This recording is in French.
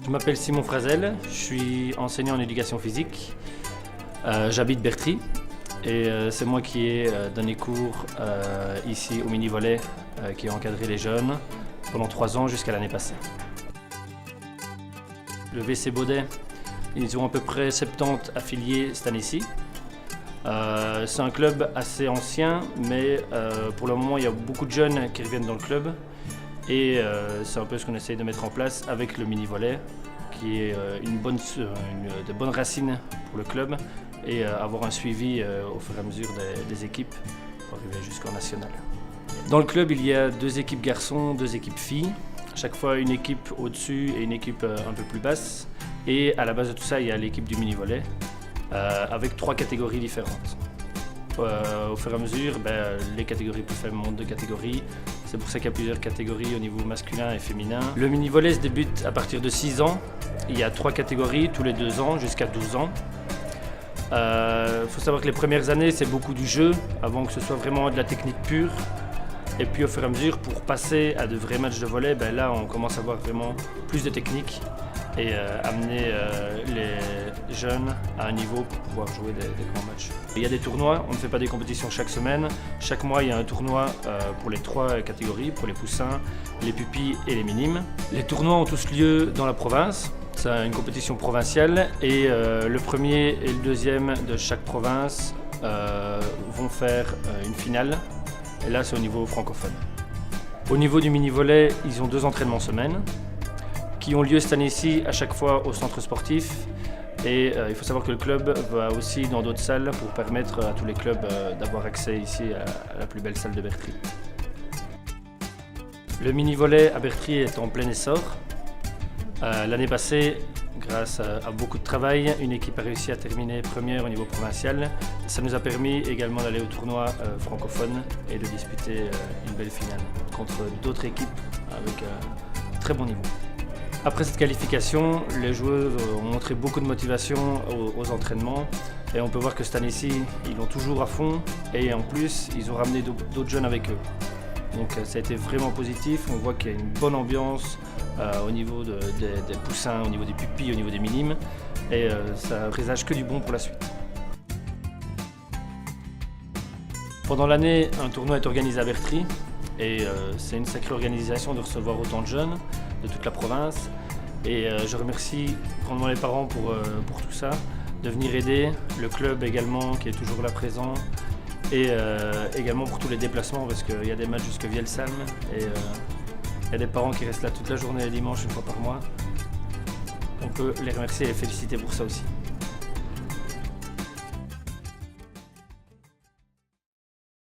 Je m'appelle Simon Frazel, je suis enseignant en éducation physique. J'habite Bertry et c'est moi qui ai donné cours ici au mini-volley qui a encadré les jeunes pendant 3 ans jusqu'à l'année passée. Le VC Baudet, ils ont à peu près 70 affiliés cette année-ci. C'est un club assez ancien, mais pour le moment il y a beaucoup de jeunes qui reviennent dans le club. Et c'est un peu ce qu'on essaye de mettre en place avec le mini-volley, qui est de bonnes racines pour le club, et avoir un suivi au fur et à mesure des équipes pour arriver jusqu'en national. Dans le club, il y a 2 équipes garçons, 2 équipes filles, chaque fois une équipe au-dessus et une équipe un peu plus basse. Et à la base de tout ça, il y a l'équipe du mini-volley, avec 3 catégories différentes. Au fur et à mesure, les catégories plus faibles montent de catégories. C'est pour ça qu'il y a plusieurs catégories au niveau masculin et féminin. Le mini-volley se débute à partir de 6 ans. Il y a 3 catégories tous les 2 ans jusqu'à 12 ans. Il faut savoir que les premières années, c'est beaucoup du jeu, avant que ce soit vraiment de la technique pure. Et puis au fur et à mesure, pour passer à de vrais matchs de volley, là on commence à avoir vraiment plus de technique et amener les jeunes à un niveau pour pouvoir jouer des grands matchs. Il y a des tournois, on ne fait pas des compétitions chaque semaine. Chaque mois, il y a un tournoi pour les 3 catégories, pour les poussins, les pupilles et les minimes. Les tournois ont tous lieu dans la province. C'est une compétition provinciale et le premier et le deuxième de chaque province vont faire une finale. Et là, c'est au niveau francophone. Au niveau du mini-volley, ils ont 2 entraînements semaine qui ont lieu cette année-ci à chaque fois au centre sportif. Et il faut savoir que le club va aussi dans d'autres salles pour permettre à tous les clubs d'avoir accès ici à la plus belle salle de Bertry. Le mini-volley à Bertry est en plein essor. L'année passée, grâce à beaucoup de travail, une équipe a réussi à terminer première au niveau provincial. Ça nous a permis également d'aller au tournoi francophone et de disputer une belle finale contre d'autres équipes avec un très bon niveau. Après cette qualification, les joueurs ont montré beaucoup de motivation aux entraînements et on peut voir que cette année-ci, ils l'ont toujours à fond et en plus, ils ont ramené d'autres jeunes avec eux. Donc ça a été vraiment positif, on voit qu'il y a une bonne ambiance au niveau des poussins, au niveau des pupilles, au niveau des minimes et ça présage que du bon pour la suite. Pendant l'année, un tournoi est organisé à Bertry et c'est une sacrée organisation de recevoir autant de jeunes de toute la province et je remercie grandement les parents pour tout ça, de venir aider, le club également qui est toujours là présent et également pour tous les déplacements parce qu'il y a des matchs jusqu'à Vielsalm et il y a des parents qui restent là toute la journée le dimanche une fois par mois. On peut les remercier et les féliciter pour ça aussi.